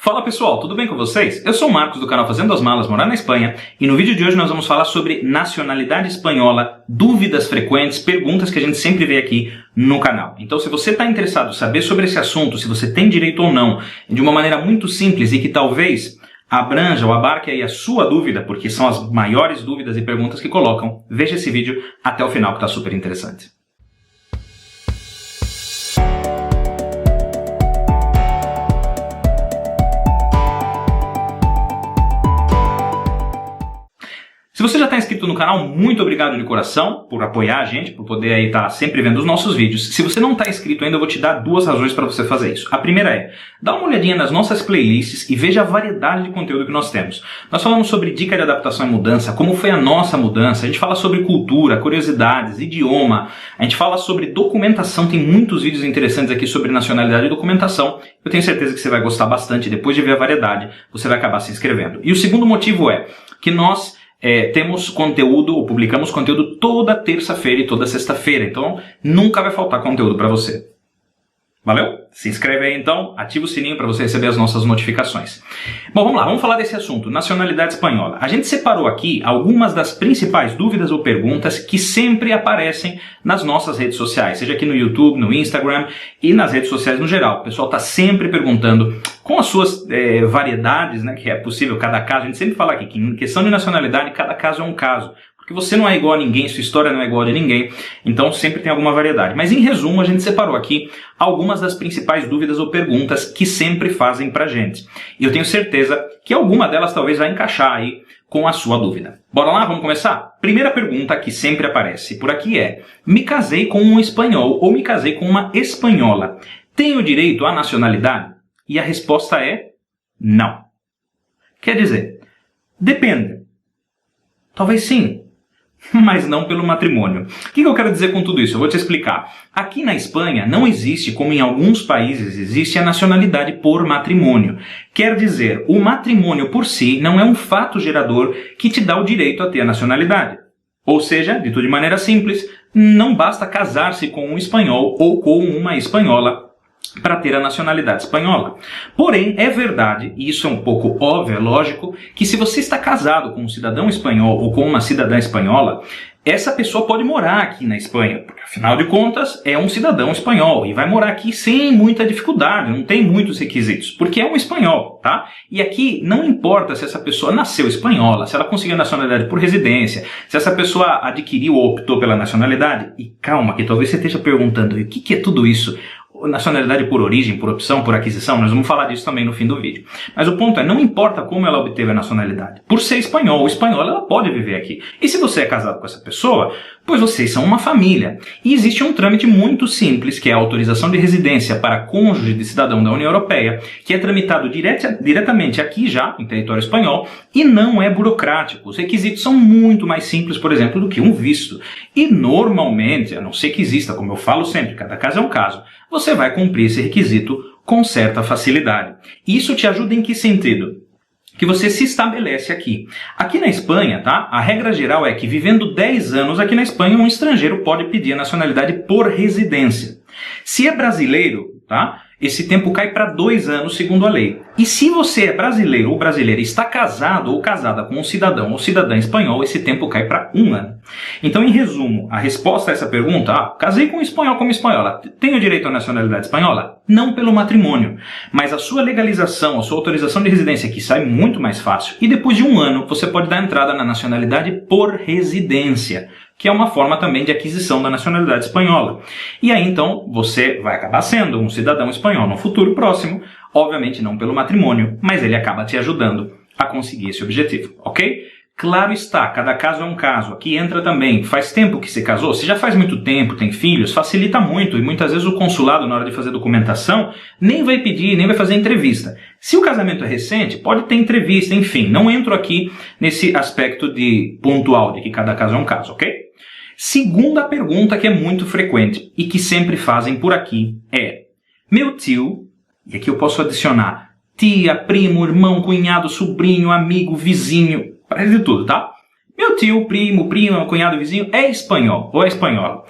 Fala pessoal, tudo bem com vocês? Eu sou o Marcos do canal Fazendo as Malas, Morar na Espanha, e no vídeo de hoje nós vamos falar sobre nacionalidade espanhola, dúvidas frequentes, perguntas que a gente sempre vê aqui no canal. Então se você está interessado em saber sobre esse assunto, se você tem direito ou não, de uma maneira muito simples e que talvez abranja ou abarque aí a sua dúvida, porque são as maiores dúvidas e perguntas que colocam, veja esse vídeo até o final que está super interessante. Se você já está inscrito no canal, muito obrigado de coração por apoiar a gente, por poder aí estar sempre vendo os nossos vídeos. Se você não está inscrito ainda, eu vou te dar duas razões para você fazer isso. A primeira é, dá uma olhadinha nas nossas playlists e veja a variedade de conteúdo que nós temos. Nós falamos sobre dica de adaptação e mudança, como foi a nossa mudança, a gente fala sobre cultura, curiosidades, idioma, a gente fala sobre documentação, tem muitos vídeos interessantes aqui sobre nacionalidade e documentação. Eu tenho certeza que você vai gostar bastante, depois de ver a variedade, você vai acabar se inscrevendo. E o segundo motivo é que nós temos conteúdo, ou publicamos conteúdo toda terça-feira e toda sexta-feira, então nunca vai faltar conteúdo para você. Valeu? Se inscreve aí então, ativa o sininho para você receber as nossas notificações. Bom, vamos lá, vamos falar desse assunto, nacionalidade espanhola. A gente separou aqui algumas das principais dúvidas ou perguntas que sempre aparecem nas nossas redes sociais, seja aqui no YouTube, no Instagram e nas redes sociais no geral. O pessoal está sempre perguntando, com as suas variedades, né, que é possível cada caso, a gente sempre fala aqui que em questão de nacionalidade, cada caso é um caso. Porque você não é igual a ninguém, sua história não é igual a de ninguém, então sempre tem alguma variedade. Mas em resumo, a gente separou aqui algumas das principais dúvidas ou perguntas que sempre fazem pra gente. E eu tenho certeza que alguma delas talvez vai encaixar aí com a sua dúvida. Bora lá, vamos começar? Primeira pergunta que sempre aparece por aqui é: me casei com um espanhol ou me casei com uma espanhola, tenho direito à nacionalidade? E a resposta é não. Quer dizer, depende. Talvez sim, mas não pelo matrimônio. O que eu quero dizer com tudo isso? Eu vou te explicar. Aqui na Espanha não existe, como em alguns países existe, a nacionalidade por matrimônio. Quer dizer, o matrimônio por si não é um fato gerador que te dá o direito a ter a nacionalidade. Ou seja, dito de maneira simples, não basta casar-se com um espanhol ou com uma espanhola para ter a nacionalidade espanhola. Porém, é verdade, e isso é um pouco óbvio, é lógico, que se você está casado com um cidadão espanhol ou com uma cidadã espanhola, essa pessoa pode morar aqui na Espanha, porque afinal de contas é um cidadão espanhol e vai morar aqui sem muita dificuldade, não tem muitos requisitos, porque é um espanhol, tá? E aqui não importa se essa pessoa nasceu espanhola, se ela conseguiu a nacionalidade por residência, se essa pessoa adquiriu ou optou pela nacionalidade, e calma que talvez você esteja perguntando, o que é tudo isso? Nacionalidade por origem, por opção, por aquisição, nós vamos falar disso também no fim do vídeo. Mas o ponto é, não importa como ela obteve a nacionalidade. Por ser espanhol ou espanhola, ela pode viver aqui. E se você é casado com essa pessoa, pois vocês são uma família. E existe um trâmite muito simples, que é a autorização de residência para cônjuge de cidadão da União Europeia, que é tramitado diretamente aqui já, em território espanhol, e não é burocrático. Os requisitos são muito mais simples, por exemplo, do que um visto. E normalmente, a não ser que exista, como eu falo sempre, cada caso é um caso, você vai cumprir esse requisito com certa facilidade. Isso te ajuda em que sentido? Que você se estabelece aqui. Aqui na Espanha, tá? A regra geral é que vivendo 10 anos aqui na Espanha, um estrangeiro pode pedir a nacionalidade por residência. Se é brasileiro, tá? Esse tempo cai para 2 anos, segundo a lei. E se você é brasileiro ou brasileira e está casado ou casada com um cidadão ou cidadã espanhol, esse tempo cai para 1 ano. Então, em resumo, a resposta a essa pergunta, casei com um espanhol como espanhola, tenho direito à nacionalidade espanhola? Não pelo matrimônio, mas a sua legalização, a sua autorização de residência aqui sai muito mais fácil. E depois de 1 ano, você pode dar entrada na nacionalidade por residência, que é uma forma também de aquisição da nacionalidade espanhola. E aí, então, você vai acabar sendo um cidadão espanhol no futuro próximo, obviamente não pelo matrimônio, mas ele acaba te ajudando a conseguir esse objetivo, ok? Claro está, cada caso é um caso. Aqui entra também, faz tempo que você casou? Se já faz muito tempo, tem filhos, facilita muito. E muitas vezes o consulado, na hora de fazer documentação, nem vai pedir, nem vai fazer entrevista. Se o casamento é recente, pode ter entrevista, enfim. Não entro aqui nesse aspecto de pontual, de que cada caso é um caso, ok? Segunda pergunta que é muito frequente e que sempre fazem por aqui é: meu tio, e aqui eu posso adicionar tia, primo, irmão, cunhado, sobrinho, amigo, vizinho, parece de tudo, tá? Meu tio, primo, prima, cunhado, vizinho é espanhol ou é espanhola.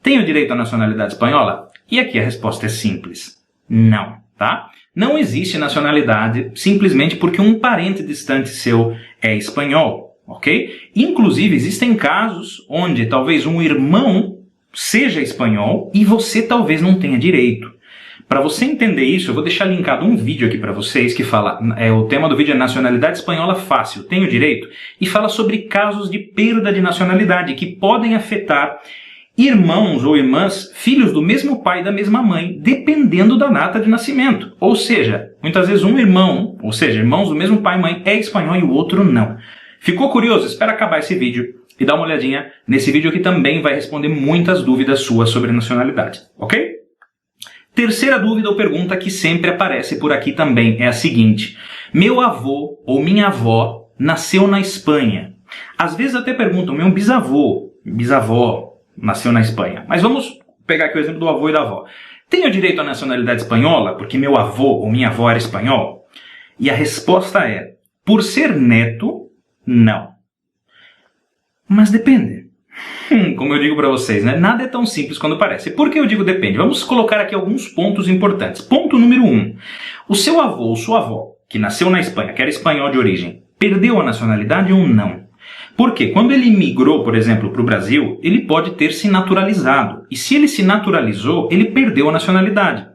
Tenho direito à nacionalidade espanhola? E aqui a resposta é simples: não, tá? Não existe nacionalidade simplesmente porque um parente distante seu é espanhol, ok? Inclusive, existem casos onde talvez um irmão seja espanhol e você talvez não tenha direito. Para você entender isso, eu vou deixar linkado um vídeo aqui para vocês que fala, o tema do vídeo é Nacionalidade Espanhola Fácil, tenho direito? E fala sobre casos de perda de nacionalidade que podem afetar irmãos ou irmãs, filhos do mesmo pai e da mesma mãe, dependendo da data de nascimento. Ou seja, muitas vezes um irmão, ou seja, irmãos do mesmo pai e mãe é espanhol e o outro não. Ficou curioso? Espera acabar esse vídeo e dá uma olhadinha nesse vídeo que também vai responder muitas dúvidas suas sobre nacionalidade, ok? Terceira dúvida ou pergunta que sempre aparece por aqui também é a seguinte: meu avô ou minha avó nasceu na Espanha. Às vezes até perguntam, meu bisavó nasceu na Espanha. Mas vamos pegar aqui o exemplo do avô e da avó. Tenho direito à nacionalidade espanhola porque meu avô ou minha avó era espanhol? E a resposta é, por ser neto, não. Mas depende. Como eu digo para vocês, né? Nada é tão simples quando parece. Por que eu digo depende? Vamos colocar aqui alguns pontos importantes. Ponto número 1. O seu avô ou sua avó, que nasceu na Espanha, que era espanhol de origem, perdeu a nacionalidade ou não? Porque quando ele migrou, por exemplo, para o Brasil, ele pode ter se naturalizado. E se ele se naturalizou, ele perdeu a nacionalidade.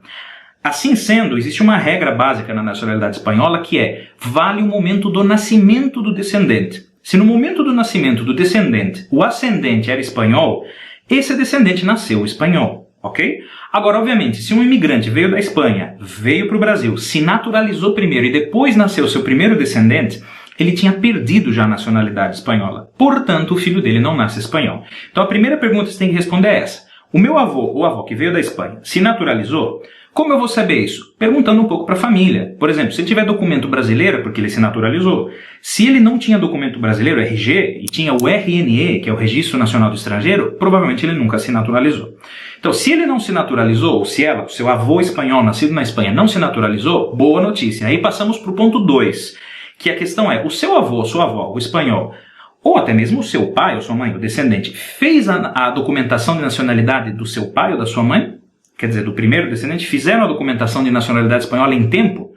Assim sendo, existe uma regra básica na nacionalidade espanhola que é: vale o momento do nascimento do descendente. Se no momento do nascimento do descendente o ascendente era espanhol, esse descendente nasceu espanhol, ok? Agora, obviamente, se um imigrante veio da Espanha, veio para o Brasil, se naturalizou primeiro e depois nasceu seu primeiro descendente, ele tinha perdido já a nacionalidade espanhola. Portanto, o filho dele não nasce espanhol. Então, a primeira pergunta que você tem que responder é essa. O meu avô ou avó que veio da Espanha se naturalizou? Como eu vou saber isso? Perguntando um pouco para a família. Por exemplo, se ele tiver documento brasileiro, é porque ele se naturalizou. Se ele não tinha documento brasileiro, RG, e tinha o RNE, que é o Registro Nacional do Estrangeiro, provavelmente ele nunca se naturalizou. Então, se ele não se naturalizou, ou se ela, o seu avô espanhol nascido na Espanha, não se naturalizou, boa notícia. Aí passamos para o ponto 2, que a questão é, o seu avô ou sua avó, o espanhol, ou até mesmo o seu pai ou sua mãe, o descendente, fez a documentação de nacionalidade do seu pai ou da sua mãe? Quer dizer, do primeiro descendente, fizeram a documentação de nacionalidade espanhola em tempo?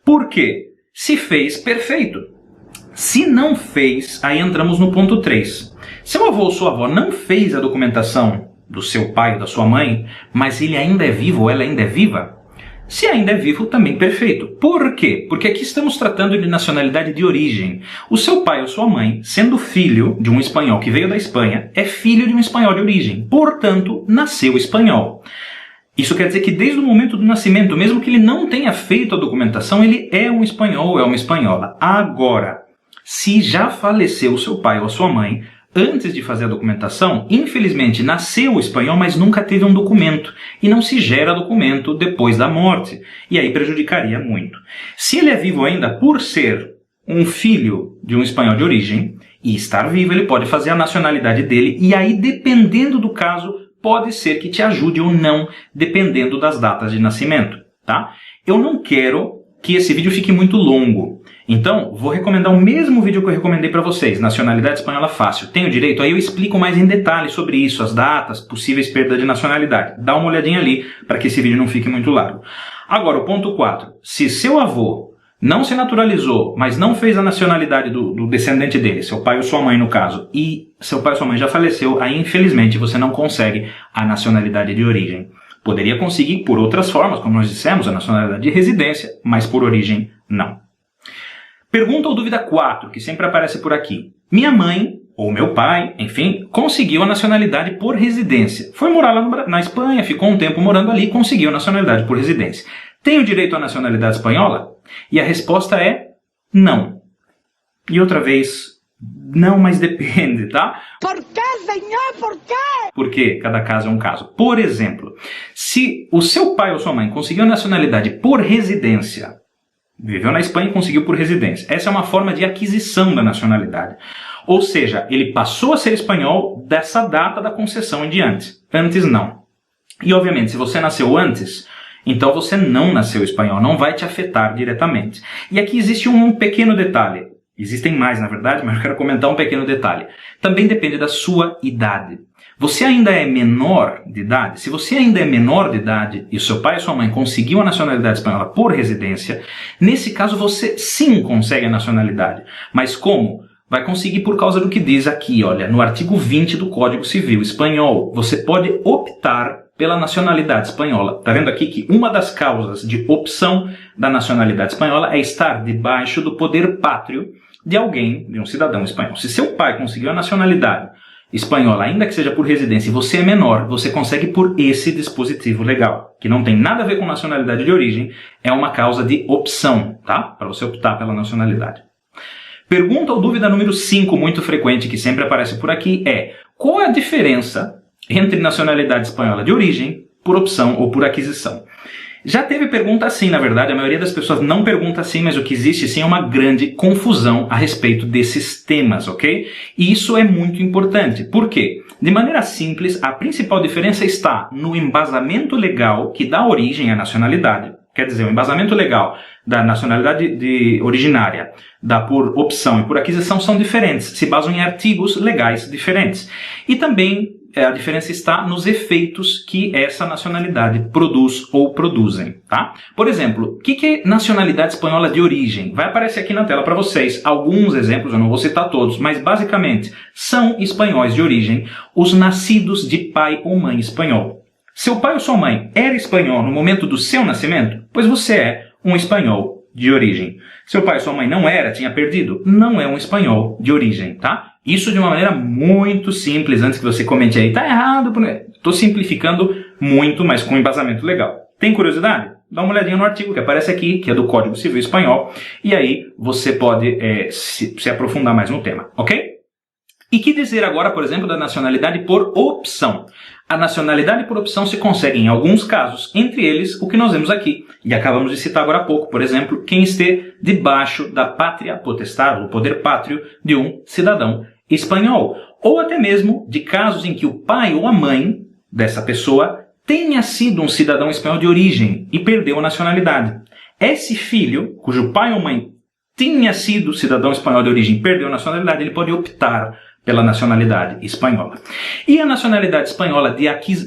Por quê? Se fez, perfeito. Se não fez, aí entramos no ponto 3. Seu avô ou sua avó não fez a documentação do seu pai ou da sua mãe, mas ele ainda é vivo ou ela ainda é viva? Se ainda é vivo, também perfeito. Por quê? Porque aqui estamos tratando de nacionalidade de origem. O seu pai ou sua mãe, sendo filho de um espanhol que veio da Espanha, é filho de um espanhol de origem. Portanto, nasceu espanhol. Isso quer dizer que desde o momento do nascimento, mesmo que ele não tenha feito a documentação, ele é um espanhol ou é uma espanhola. Agora, se já faleceu o seu pai ou a sua mãe, antes de fazer a documentação, infelizmente nasceu espanhol, mas nunca teve um documento. E não se gera documento depois da morte. E aí prejudicaria muito. Se ele é vivo ainda, por ser um filho de um espanhol de origem, e estar vivo, ele pode fazer a nacionalidade dele. E aí, dependendo do caso, pode ser que te ajude ou não, dependendo das datas de nascimento, tá? Eu não quero que esse vídeo fique muito longo. Então, vou recomendar o mesmo vídeo que eu recomendei para vocês, Nacionalidade Espanhola Fácil. Tenho direito? Aí eu explico mais em detalhes sobre isso, as datas, possíveis perdas de nacionalidade. Dá uma olhadinha ali, para que esse vídeo não fique muito largo. Agora, o ponto 4. Se seu avô não se naturalizou, mas não fez a nacionalidade do descendente dele, seu pai ou sua mãe no caso, e seu pai ou sua mãe já faleceu, aí infelizmente você não consegue a nacionalidade de origem. Poderia conseguir por outras formas, como nós dissemos, a nacionalidade de residência, mas por origem não. Pergunta ou dúvida 4, que sempre aparece por aqui. Minha mãe, ou meu pai, enfim, conseguiu a nacionalidade por residência. Foi morar lá na Espanha, ficou um tempo morando ali e conseguiu a nacionalidade por residência. Tenho direito à nacionalidade espanhola? E a resposta é não. E outra vez, não, mas depende, tá? Por quê, senhor? Por quê? Porque cada caso é um caso. Por exemplo, se o seu pai ou sua mãe conseguiu a nacionalidade por residência, viveu na Espanha e conseguiu por residência, essa é uma forma de aquisição da nacionalidade. Ou seja, ele passou a ser espanhol dessa data da concessão em diante. Antes não. E obviamente, se você nasceu antes, então você não nasceu espanhol, não vai te afetar diretamente. E aqui existe um pequeno detalhe. Existem mais, na verdade, mas eu quero comentar um pequeno detalhe. Também depende da sua idade. Você ainda é menor de idade? Se você ainda é menor de idade e o seu pai e sua mãe conseguiu a nacionalidade espanhola por residência, nesse caso você sim consegue a nacionalidade. Mas como? Vai conseguir por causa do que diz aqui, olha, no artigo 20 do Código Civil Espanhol. Você pode optar pela nacionalidade espanhola. Está vendo aqui que uma das causas de opção da nacionalidade espanhola é estar debaixo do poder pátrio de alguém, de um cidadão espanhol. Se seu pai conseguiu a nacionalidade espanhola, ainda que seja por residência, e você é menor, você consegue por esse dispositivo legal, que não tem nada a ver com nacionalidade de origem, é uma causa de opção, tá? Para você optar pela nacionalidade. Pergunta ou dúvida número 5, muito frequente, que sempre aparece por aqui, é: qual é a diferença entre nacionalidade espanhola de origem, por opção ou por aquisição? Já teve pergunta assim, na verdade, a maioria das pessoas não pergunta assim, mas o que existe sim é uma grande confusão a respeito desses temas, ok? E isso é muito importante. Por quê? De maneira simples, a principal diferença está no embasamento legal que dá origem à nacionalidade. Quer dizer, o embasamento legal da nacionalidade originária, da por opção e por aquisição são diferentes, se basam em artigos legais diferentes. E também a diferença está nos efeitos que essa nacionalidade produz ou produzem, tá? Por exemplo, o que é nacionalidade espanhola de origem? Vai aparecer aqui na tela para vocês alguns exemplos, eu não vou citar todos, mas basicamente são espanhóis de origem os nascidos de pai ou mãe espanhol. Seu pai ou sua mãe era espanhol no momento do seu nascimento? Pois você é um espanhol de origem. Seu pai ou sua mãe não era, tinha perdido? Não é um espanhol de origem, tá? Isso de uma maneira muito simples, antes que você comente aí, tá errado. Estou simplificando muito, mas com embasamento legal. Tem curiosidade? Dá uma olhadinha no artigo que aparece aqui, que é do Código Civil Espanhol, e aí você pode se aprofundar mais no tema, ok? E que dizer agora, por exemplo, da nacionalidade por opção? A nacionalidade por opção se consegue em alguns casos, entre eles o que nós vemos aqui, e acabamos de citar agora há pouco, por exemplo, quem esteja debaixo da pátria potestade, o poder pátrio de um cidadão espanhol, ou até mesmo de casos em que o pai ou a mãe dessa pessoa tenha sido um cidadão espanhol de origem e perdeu a nacionalidade. Esse filho, cujo pai ou mãe tinha sido cidadão espanhol de origem e perdeu a nacionalidade, ele pode optar pela nacionalidade espanhola. E a nacionalidade espanhola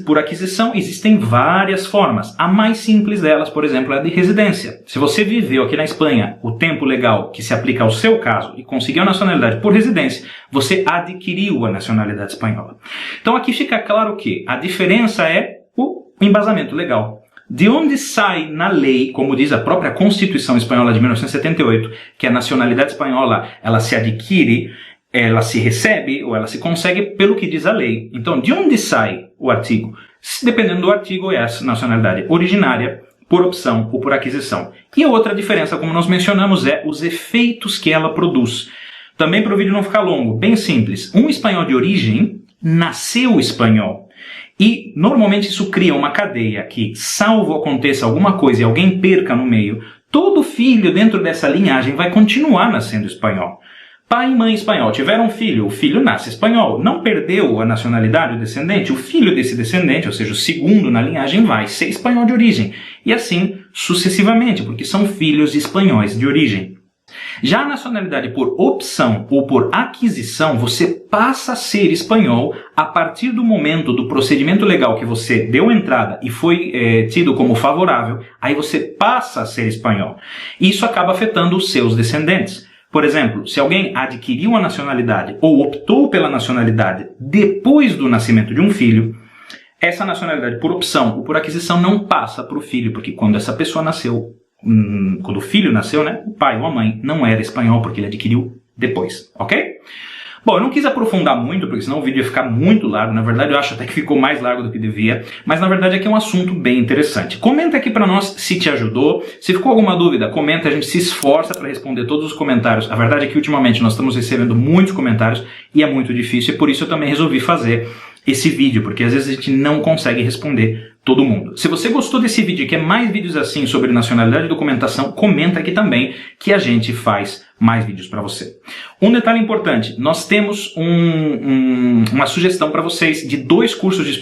por aquisição existem várias formas. A mais simples delas, por exemplo, é a de residência. Se você viveu aqui na Espanha o tempo legal que se aplica ao seu caso e conseguiu a nacionalidade por residência, você adquiriu a nacionalidade espanhola. Então aqui fica claro que a diferença é o embasamento legal. De onde sai na lei, como diz a própria Constituição Espanhola de 1978, que a nacionalidade espanhola ela se adquire, ela se recebe ou ela se consegue pelo que diz a lei. Então, de onde sai o artigo? Dependendo do artigo, é a nacionalidade originária, por opção ou por aquisição. E a outra diferença, como nós mencionamos, é os efeitos que ela produz. Também para o vídeo não ficar longo, bem simples. Um espanhol de origem nasceu espanhol. E, normalmente, isso cria uma cadeia que, salvo aconteça alguma coisa e alguém perca no meio, todo filho dentro dessa linhagem vai continuar nascendo espanhol. Pai e mãe espanhol tiveram um filho, o filho nasce espanhol, não perdeu a nacionalidade, o descendente, o filho desse descendente, ou seja, o segundo na linhagem, vai ser espanhol de origem. E assim sucessivamente, porque são filhos espanhóis de origem. Já a nacionalidade por opção ou por aquisição, você passa a ser espanhol a partir do momento do procedimento legal que você deu entrada e foi tido como favorável, aí você passa a ser espanhol. E isso acaba afetando os seus descendentes. Por exemplo, se alguém adquiriu a nacionalidade ou optou pela nacionalidade depois do nascimento de um filho, essa nacionalidade por opção ou por aquisição não passa para o filho, porque quando essa pessoa nasceu, quando o filho nasceu, né, o pai ou a mãe não era espanhol porque ele adquiriu depois, ok? Bom, eu não quis aprofundar muito, porque senão o vídeo ia ficar muito largo. Na verdade, eu acho até que ficou mais largo do que devia. Mas, na verdade, aqui é um assunto bem interessante. Comenta aqui pra nós se te ajudou. Se ficou alguma dúvida, comenta. A gente se esforça para responder todos os comentários. A verdade é que, ultimamente, nós estamos recebendo muitos comentários e é muito difícil. E por isso eu também resolvi fazer esse vídeo, porque às vezes a gente não consegue responder todo mundo. Se você gostou desse vídeo e quer mais vídeos assim sobre nacionalidade e documentação, comenta aqui também que a gente faz mais vídeos para você. Um detalhe importante, nós temos uma sugestão para vocês de 2 cursos de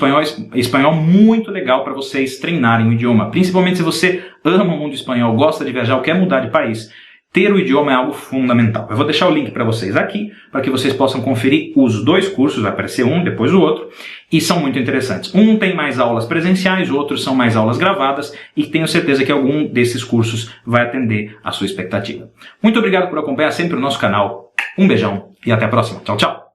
espanhol muito legal para vocês treinarem o idioma. Principalmente se você ama o mundo espanhol, gosta de viajar ou quer mudar de país. ter o idioma é algo fundamental. Eu vou deixar o link para vocês aqui, para que vocês possam conferir os dois cursos, vai aparecer um, depois o outro, e são muito interessantes. Um tem mais aulas presenciais, outros são mais aulas gravadas, e tenho certeza que algum desses cursos vai atender à sua expectativa. Muito obrigado por acompanhar sempre o nosso canal. Um beijão e até a próxima. Tchau, tchau!